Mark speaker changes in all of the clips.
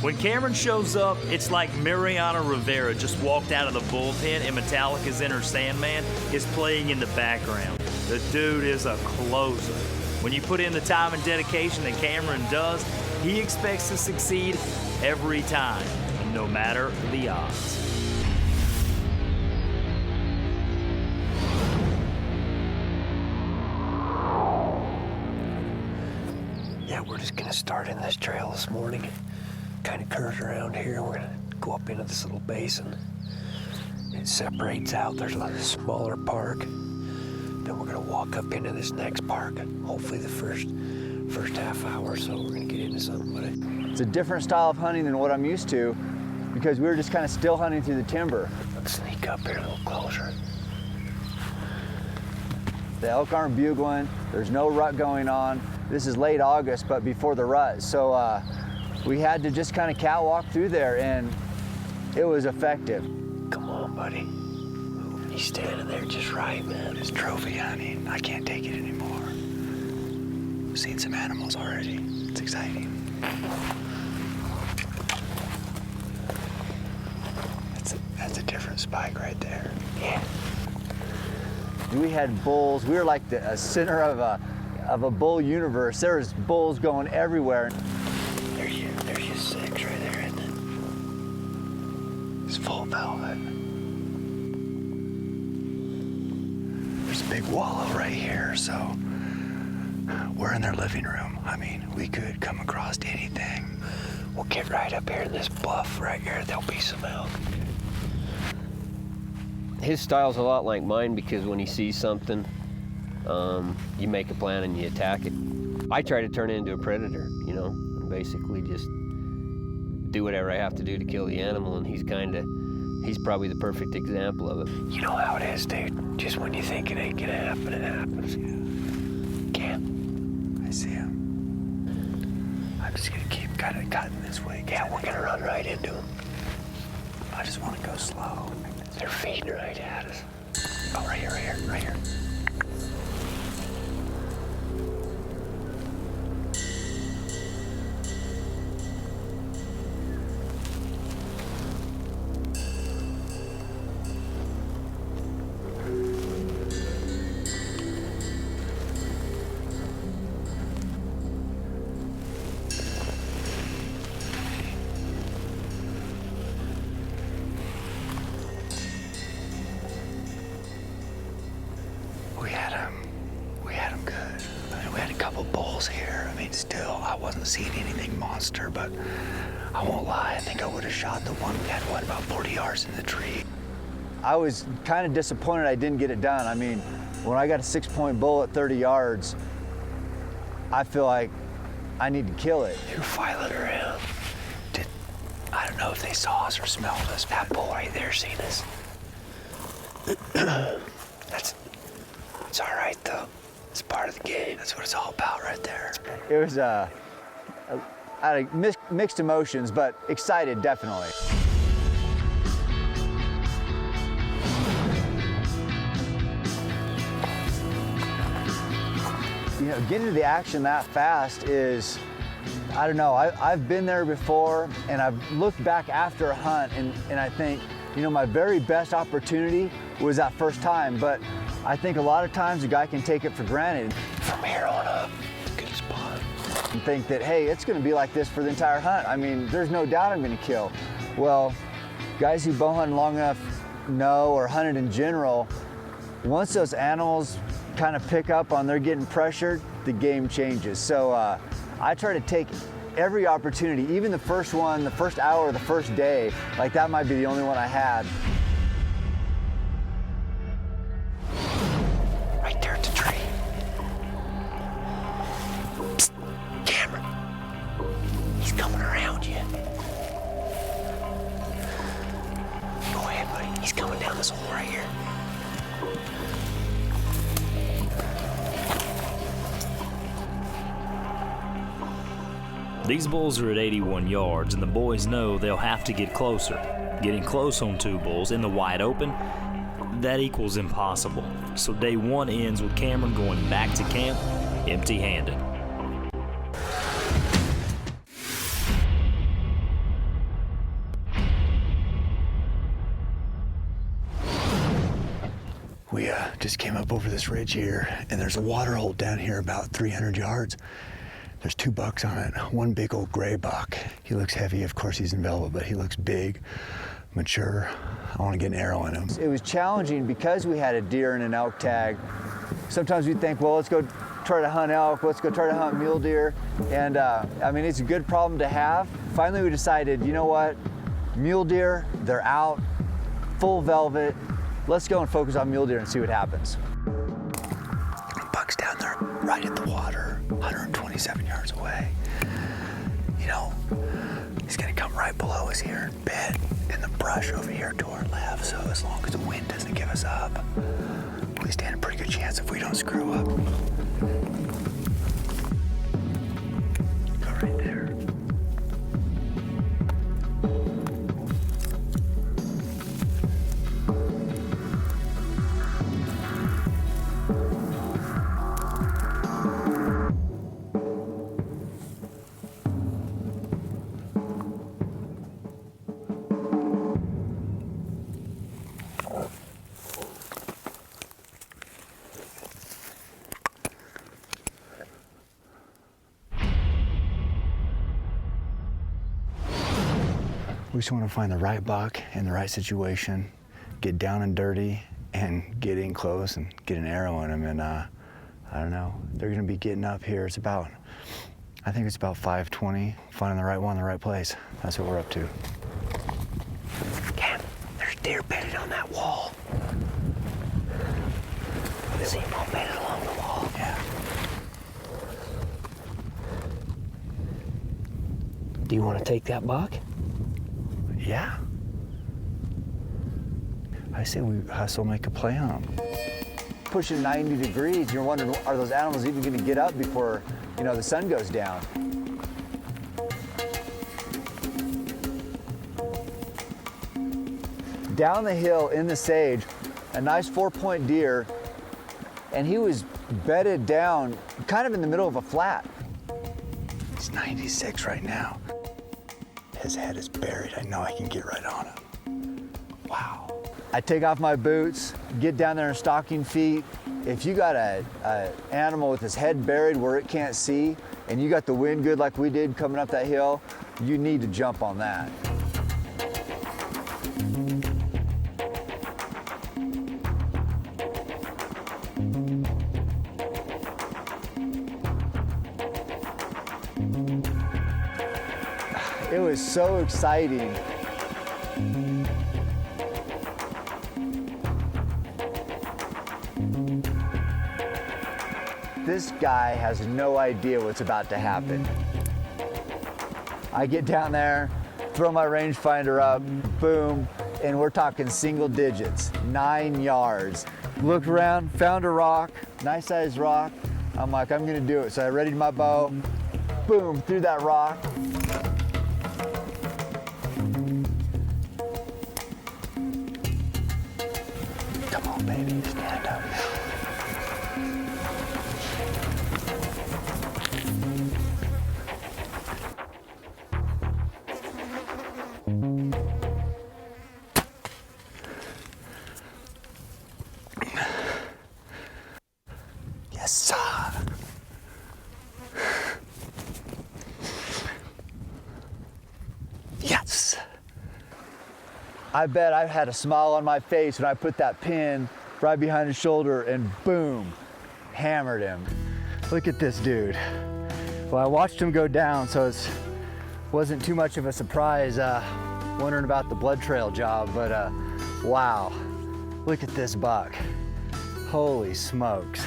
Speaker 1: When Cameron shows up, it's like Mariano Rivera just walked out of the bullpen and Metallica's Enter Sandman is playing in the background. The dude is a closer. When you put in the time and dedication that Cameron does, he expects to succeed every time, no matter the odds.
Speaker 2: Yeah, we're just gonna start in this trail this morning. Kind of curves around here. We're gonna go up into this little basin. It separates out. There's a smaller park. Then we're gonna walk up into this next park. Hopefully the first half hour or so we're gonna get into something with it.
Speaker 3: It's a different style of hunting than what I'm used to because we were just kind of still hunting through the timber.
Speaker 2: Let's sneak up here a little closer.
Speaker 3: The elk aren't bugling. There's no rut going on. This is late August, but before the rut. So we had to just kind of catwalk through there, and it was effective.
Speaker 2: Come on, buddy. He's standing there just right, man.
Speaker 4: It's trophy hunting. I can't take it anymore. I've seen some animals already. It's exciting. That's a different spike right there.
Speaker 2: Yeah.
Speaker 3: We had bulls. We were like the center of a bull universe. There was bulls going everywhere.
Speaker 2: There's your six right there, isn't it?
Speaker 4: It's full velvet. There's a big wallow right here, so we're in their living room. I mean, we could come across anything.
Speaker 2: We'll get right up here in this bluff right here. There'll be some elk.
Speaker 5: His style's a lot like mine because when he sees something, you make a plan and you attack it. I try to turn it into a predator, you know, and basically just do whatever I have to do to kill the animal, and he's probably the perfect example of it.
Speaker 2: You know how it is, dude. Just when you think it ain't gonna happen, it happens. Can't.
Speaker 4: I see him. I'm just gonna keep kind of cutting this way.
Speaker 2: Yeah, we're gonna run right into them.
Speaker 4: I just want to go slow.
Speaker 2: They're feeding right at us.
Speaker 4: Oh, right here, right here, right here. We had him good. I mean, we had a couple bulls here. I mean, still, I wasn't seeing anything monster, but I won't lie. I think I would have shot the one we had, about 40 yards in the tree.
Speaker 3: I was kind of disappointed I didn't get it done. I mean, when I got a 6-point bull at 30 yards, I feel like I need to kill it.
Speaker 2: You're filing around.
Speaker 4: I don't know if they saw us or smelled us.
Speaker 2: That bull right there seen us. It's all right, though. It's part of the game.
Speaker 4: That's what it's all about right there.
Speaker 3: It was I had mixed emotions, but excited, definitely. You know, getting to the action that fast is, I don't know, I've been there before, and I've looked back after a hunt, and I think, you know, my very best opportunity was that first time, but I think a lot of times a guy can take it for granted.
Speaker 2: From here on up, it's a good spot.
Speaker 3: And think that, hey, it's gonna be like this for the entire hunt. I mean, there's no doubt I'm gonna kill. Well, guys who bow hunt long enough know, or hunted in general, once those animals kind of pick up on they're getting pressured, the game changes. So I try to take every opportunity, even the first one, the first hour, the first day, like that might be the only one I had.
Speaker 2: Right there at the tree. Psst, Cameron. He's coming around you. Go ahead, buddy. He's coming down this hole right here.
Speaker 1: These bulls are at 81 yards, and the boys know they'll have to get closer. Getting close on two bulls in the wide open, that equals impossible. So day one ends with Cameron going back to camp empty-handed.
Speaker 4: just came up over this ridge here, and there's a water hole down here about 300 yards. There's 2 bucks on it. One big old gray buck. He looks heavy, of course he's in velvet, but he looks big, mature. I want to get an arrow in him.
Speaker 3: It was challenging because we had a deer and an elk tag. Sometimes we'd think, well, let's go try to hunt elk, let's go try to hunt mule deer. And I mean, it's a good problem to have. Finally, we decided, you know what? Mule deer, they're out, full velvet. Let's go and focus on mule deer and see what happens.
Speaker 4: Buck's down there right at the water, 127 yards away. You know, he's gonna come right below us here and bed in the brush over here to our left. So as long as the wind doesn't give us up, we stand a pretty good chance if we don't screw up. Go right there. We just want to find the right buck in the right situation, get down and dirty, and get in close and get an arrow in them. And I don't know, they're going to be getting up here. It's about, I think it's about 5:20. Finding the right one, the right place. That's what we're up to. Cam, there's deer bedded on that wall. I see them all bedded along the wall. Yeah.
Speaker 2: Do you want to take that buck?
Speaker 4: Yeah. I say we hustle, make a play on them.
Speaker 3: Pushing 90 degrees, you're wondering, are those animals even gonna get up before, you know, the sun goes down? Down the hill in the sage, a nice 4-point deer, and he was bedded down kind of in the middle of a flat.
Speaker 4: It's 96 right now. His head is buried. I know I can get right on him. Wow.
Speaker 3: I take off my boots, get down there in stocking feet. If you got a animal with his head buried where it can't see, and you got the wind good like we did coming up that hill, you need to jump on that. It was so exciting. This guy has no idea what's about to happen. I get down there, throw my rangefinder up, boom, and we're talking single digits, 9 yards. Looked around, found a rock, nice sized rock. I'm like, I'm gonna do it. So I readied my bow, boom, threw that rock.
Speaker 4: Come on, baby, stand up. Yes, sir. Yes.
Speaker 3: I bet I had a smile on my face when I put that pin right behind his shoulder and boom, hammered him. Look at this dude. Well, I watched him go down, so it wasn't too much of a surprise wondering about the blood trail job, but wow, look at this buck. Holy smokes.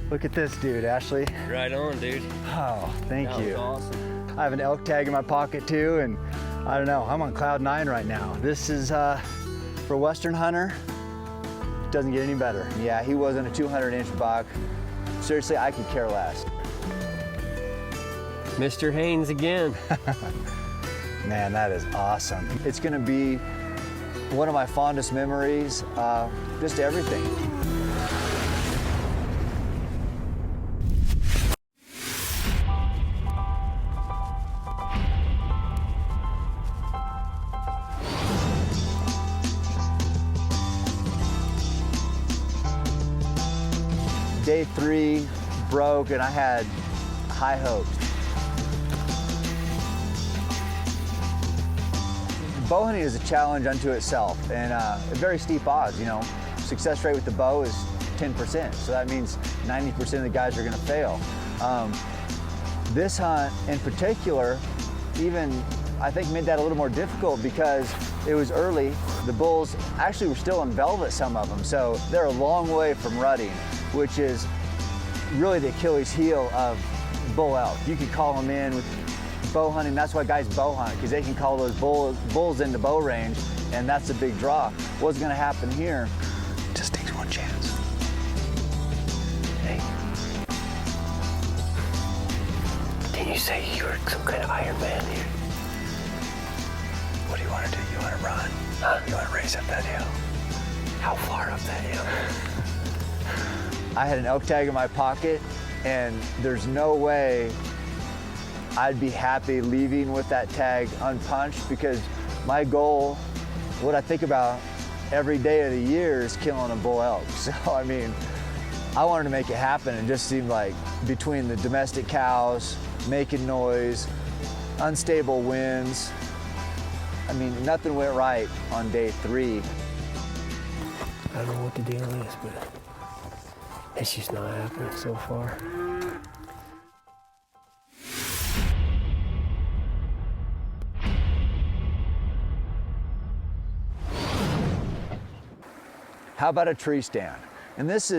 Speaker 3: Look at this dude, Ashley.
Speaker 5: Right on, dude.
Speaker 3: Oh, thank
Speaker 5: That was
Speaker 3: you.
Speaker 5: awesome.
Speaker 3: I have an elk tag in my pocket too, and I don't know, I'm on cloud 9 right now. This is, for a Western hunter, doesn't get any better. Yeah, he wasn't a 200-inch buck. Seriously, I could care less.
Speaker 5: Mr. Haynes again.
Speaker 3: Man, that is awesome. It's gonna be one of my fondest memories, just everything. day 3 broke and I had high hopes. Bow hunting is a challenge unto itself and very steep odds, you know. Success rate with the bow is 10%, so that means 90% of the guys are gonna fail. This hunt in particular, even I think made that a little more difficult because it was early. The bulls actually were still in velvet, some of them, so they're a long way from rutting, which is really the Achilles heel of bull elk. You can call them in with bow hunting. That's why guys bow hunt, because they can call those bulls into bow range, and that's a big draw. What's gonna happen here?
Speaker 4: Just takes one chance.
Speaker 2: Hey, didn't you say you were some kind of Iron Man here?
Speaker 4: What do you want to do? You want to run?
Speaker 2: Huh?
Speaker 4: You want to race up that hill?
Speaker 2: How far up that hill?
Speaker 3: I had an elk tag in my pocket, and there's no way I'd be happy leaving with that tag unpunched, because my goal, what I think about every day of the year, is killing a bull elk. So, I mean, I wanted to make it happen. It just seemed like between the domestic cows, making noise, unstable winds, I mean, nothing went right on day 3.
Speaker 2: I don't know what the deal is, but it's just not happening so far.
Speaker 3: How about a tree stand? And this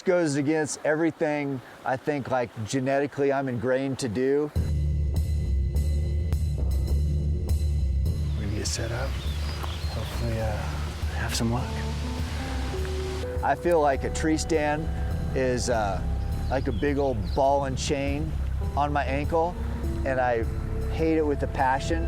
Speaker 3: goes against everything I think like genetically I'm ingrained to do.
Speaker 4: We're gonna get set up. Hopefully, have some luck.
Speaker 3: I feel like a tree stand is like a big old ball and chain on my ankle, and I hate it with a passion.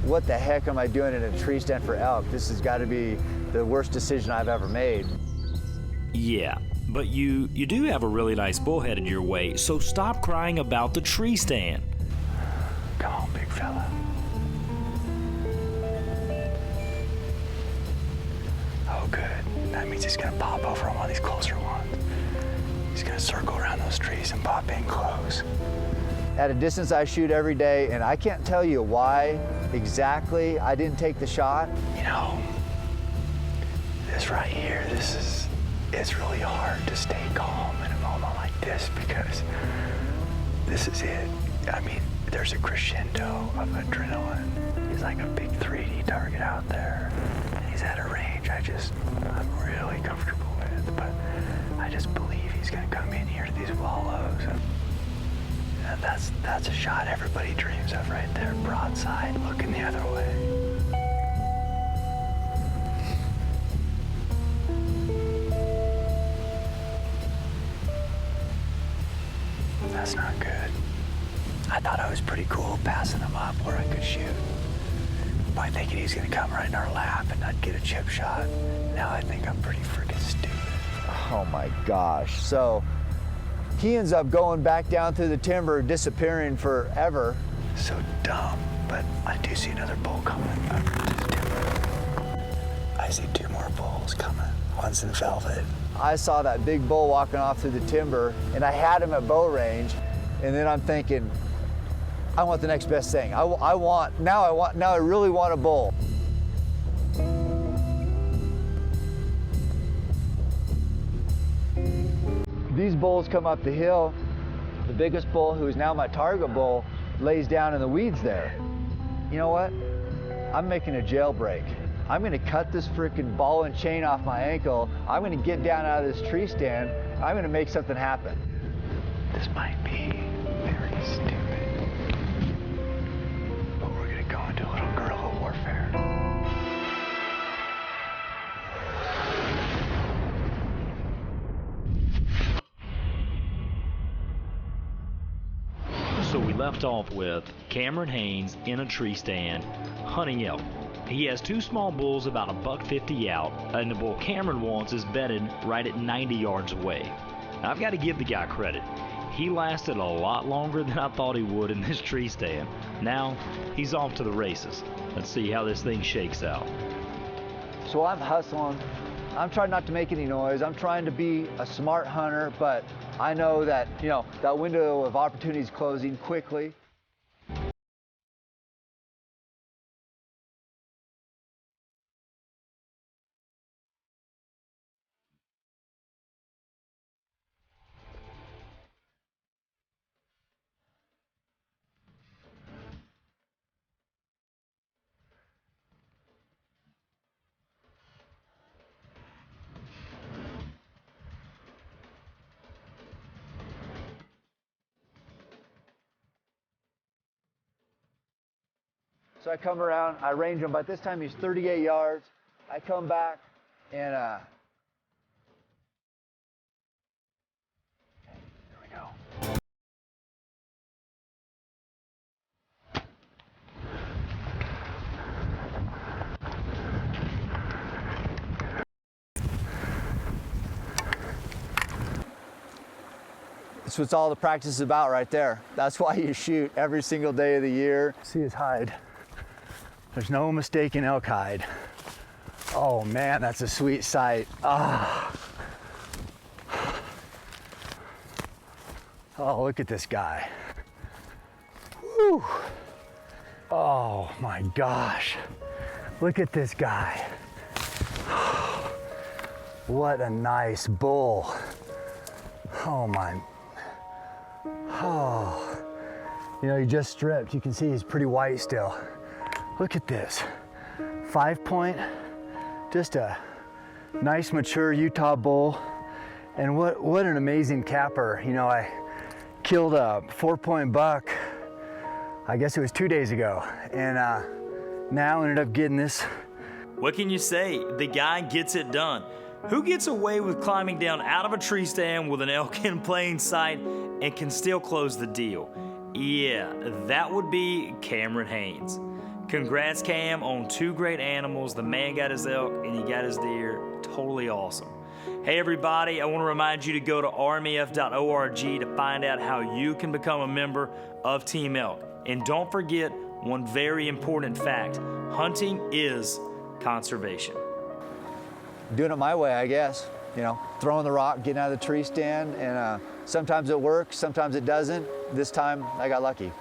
Speaker 3: What the heck am I doing in a tree stand for elk? This has got to be the worst decision I've ever made.
Speaker 1: Yeah, but you do have a really nice bull headed your way, so stop crying about the tree stand.
Speaker 4: Come on, big fella. Oh, good. That means he's gonna pop over on one of these closer ones. He's gonna circle around those trees and pop in close.
Speaker 3: At a distance I shoot every day, and I can't tell you why exactly I didn't take the shot.
Speaker 4: You know, this right here, it's really hard to stay calm in a moment like this, because this is it. I mean, there's a crescendo of adrenaline. He's like a big 3D target out there. And he's at a range I'm really comfortable with, but I just believe he's gonna come in here to these wallows. And that's a shot everybody dreams of right there, broadside, looking the other way. That's not good. I thought I was pretty cool passing him up where I could shoot, by thinking he's gonna come right in our lap and not get a chip shot. Now I think I'm pretty freaking stupid.
Speaker 3: Oh my gosh. So he ends up going back down through the timber, disappearing forever.
Speaker 4: So dumb, but I do see another bull coming up to the timber. I see 2 more bulls coming. One's in velvet.
Speaker 3: I saw that big bull walking off through the timber, and I had him at bow range, and then I'm thinking, I want the next best thing. Now I really want a bull. These bulls come up the hill. The biggest bull, who is now my target bull, lays down in the weeds there. You know what? I'm making a jailbreak. I'm gonna cut this freaking ball and chain off my ankle. I'm gonna get down out of this tree stand. I'm gonna make something happen.
Speaker 4: This might be very stupid, but we're gonna go into a little guerrilla warfare.
Speaker 1: So we left off with Cameron Haynes in a tree stand hunting elk. He has 2 small bulls about $150 out, and the bull Cameron wants is bedded right at 90 yards away. Now, I've got to give the guy credit. He lasted a lot longer than I thought he would in this tree stand. Now he's off to the races. Let's see how this thing shakes out.
Speaker 3: So I'm hustling. I'm trying not to make any noise. I'm trying to be a smart hunter, but I know that, that window of opportunity is closing quickly. So I come around, I range him. By this time he's 38 yards. I come back and there we go. That's what all the practice is about right there. That's why you shoot every single day of the year. See his hide. There's no mistaking elk hide. Oh man, that's a sweet sight. Ah. Oh, look at this guy. Whew. Oh my gosh. Look at this guy. What a nice bull. Oh my. Oh. He just stripped. You can see he's pretty white still. Look at this, 5-point, just a nice mature Utah bull. And what an amazing capper. I killed a 4-point buck, I guess it was 2 days ago. And now ended up getting this.
Speaker 1: What can you say? The guy gets it done. Who gets away with climbing down out of a tree stand with an elk in plain sight and can still close the deal? Yeah, that would be Cameron Haynes. Congrats, Cam, on 2 great animals. The man got his elk and he got his deer. Totally awesome. Hey everybody, I want to remind you to go to rmef.org to find out how you can become a member of Team Elk. And don't forget one very important fact: hunting is conservation.
Speaker 3: Doing it my way, I guess. Throwing the rock, getting out of the tree stand, and sometimes it works, sometimes it doesn't. This time I got lucky.